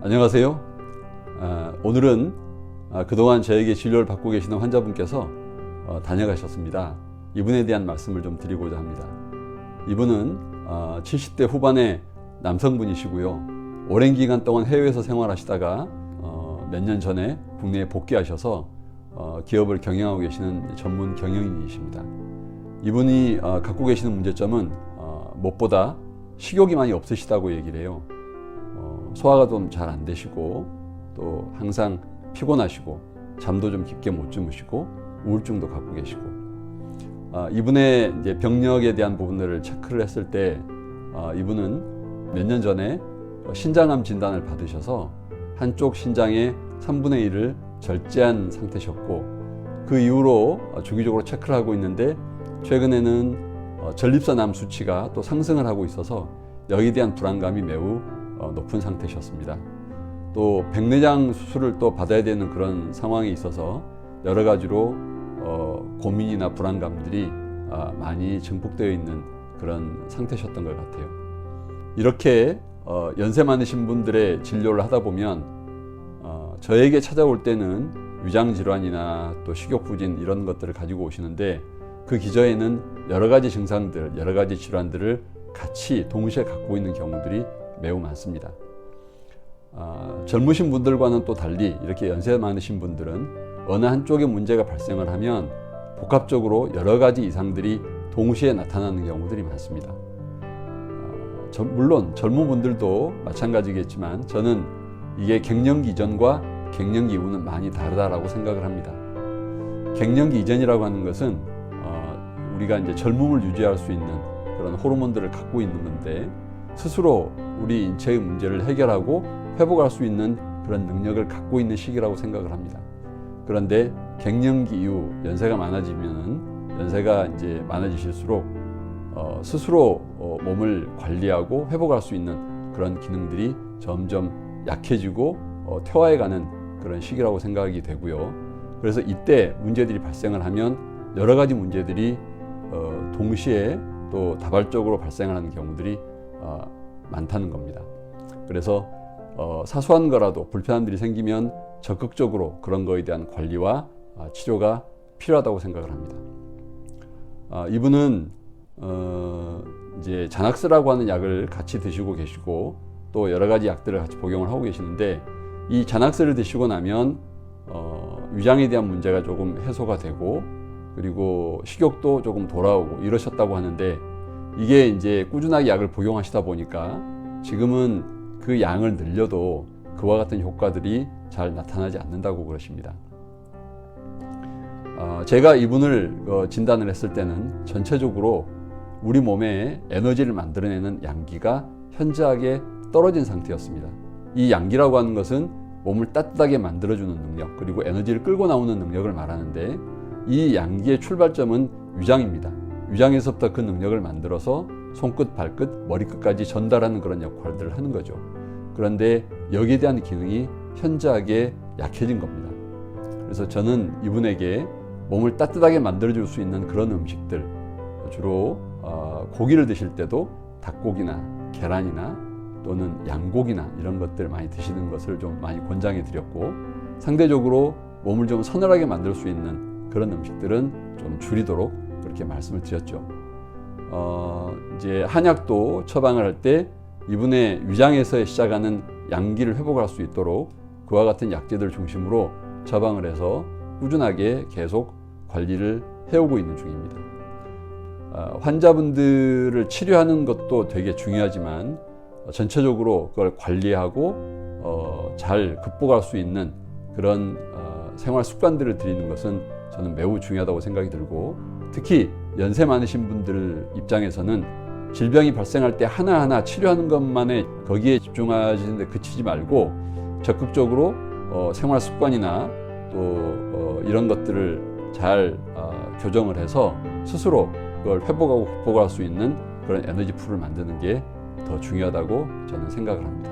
안녕하세요. 오늘은 그동안 저에게 진료를 받고 계시는 환자분께서 다녀가셨습니다. 이분에 대한 말씀을 좀 드리고자 합니다. 이분은 70대 후반의 남성분이시고요. 오랜 기간 동안 해외에서 생활하시다가 몇 년 전에 국내에 복귀하셔서 기업을 경영하고 계시는 전문 경영인이십니다. 이분이 갖고 계시는 문제점은 무엇보다 식욕이 많이 없으시다고 얘기를 해요. 소화가 좀 잘 안 되시고 또 항상 피곤하시고 잠도 좀 깊게 못 주무시고 우울증도 갖고 계시고 이분의 이제 병력에 대한 부분들을 체크를 했을 때 이분은 몇 년 전에 신장암 진단을 받으셔서 한쪽 신장의 3분의 1을 절제한 상태셨고 그 이후로 주기적으로 체크를 하고 있는데 최근에는 전립선암 수치가 또 상승을 하고 있어서 여기에 대한 불안감이 매우 높은 상태셨습니다. 또 백내장 수술을 또 받아야 되는 그런 상황이 있어서 여러 가지로 고민이나 불안감들이 많이 증폭되어 있는 그런 상태셨던 것 같아요. 이렇게 연세 많으신 분들의 진료를 하다 보면 저에게 찾아올 때는 위장질환이나 또 식욕부진 이런 것들을 가지고 오시는데 그 기저에는 여러 가지 증상들, 여러 가지 질환들을 같이 동시에 갖고 있는 경우들이 매우 많습니다. 젊으신 분들과는 또 달리 이렇게 연세 많으신 분들은 어느 한쪽에 문제가 발생을 하면 복합적으로 여러 가지 이상들이 동시에 나타나는 경우들이 많습니다. 물론 젊은 분들도 마찬가지겠지만 저는 이게 갱년기 이전과 갱년기 이후는 많이 다르다라고 생각을 합니다. 갱년기 이전이라고 하는 것은 우리가 이제 젊음을 유지할 수 있는 그런 호르몬들을 갖고 있는 건데 스스로 우리 인체의 문제를 해결하고 회복할 수 있는 그런 능력을 갖고 있는 시기라고 생각을 합니다. 그런데 갱년기 이후 연세가 많아지면은 연세가 이제 많아지실수록 스스로 몸을 관리하고 회복할 수 있는 그런 기능들이 점점 약해지고 퇴화해가는 그런 시기라고 생각이 되고요. 그래서 이때 문제들이 발생을 하면 여러 가지 문제들이 동시에 또 다발적으로 발생하는 경우들이 많다는 겁니다. 그래서 사소한 거라도 불편함들이 생기면 적극적으로 그런 거에 대한 관리와 치료가 필요하다고 생각을 합니다. 이분은 이제 자낙스라고 하는 약을 같이 드시고 계시고 또 여러 가지 약들을 같이 복용을 하고 계시는데 이 자낙스를 드시고 나면 위장에 대한 문제가 조금 해소가 되고 그리고 식욕도 조금 돌아오고 이러셨다고 하는데 이게 이제 꾸준하게 약을 복용하시다 보니까 지금은 그 양을 늘려도 그와 같은 효과들이 잘 나타나지 않는다고 그러십니다. 제가 이분을 진단을 했을 때는 전체적으로 우리 몸에 에너지를 만들어내는 양기가 현저하게 떨어진 상태였습니다. 이 양기라고 하는 것은 몸을 따뜻하게 만들어주는 능력 그리고 에너지를 끌고 나오는 능력을 말하는데 이 양기의 출발점은 위장입니다. 위장에서부터 그 능력을 만들어서 손끝, 발끝, 머리끝까지 전달하는 그런 역할들을 하는 거죠. 그런데 여기에 대한 기능이 현저하게 약해진 겁니다. 그래서 저는 이분에게 몸을 따뜻하게 만들어줄 수 있는 그런 음식들, 주로 고기를 드실 때도 닭고기나 계란이나 또는 양고기나 이런 것들 많이 드시는 것을 좀 많이 권장해 드렸고 상대적으로 몸을 좀 서늘하게 만들 수 있는 그런 음식들은 좀 줄이도록 그렇게 말씀을 드렸죠. 이제 한약도 처방을 할 때 이분의 위장에서 시작하는 양기를 회복할 수 있도록 그와 같은 약재들 중심으로 처방을 해서 꾸준하게 계속 관리를 해오고 있는 중입니다. 환자분들을 치료하는 것도 되게 중요하지만 전체적으로 그걸 관리하고 잘 극복할 수 있는 그런 생활 습관들을 드리는 것은 저는 매우 중요하다고 생각이 들고 특히 연세 많으신 분들 입장에서는 질병이 발생할 때 하나하나 치료하는 것만에 거기에 집중하시는데 그치지 말고 적극적으로 생활 습관이나 또 이런 것들을 잘 교정을 해서 스스로 그걸 회복하고 극복할 수 있는 그런 에너지 풀을 만드는 게 더 중요하다고 저는 생각을 합니다.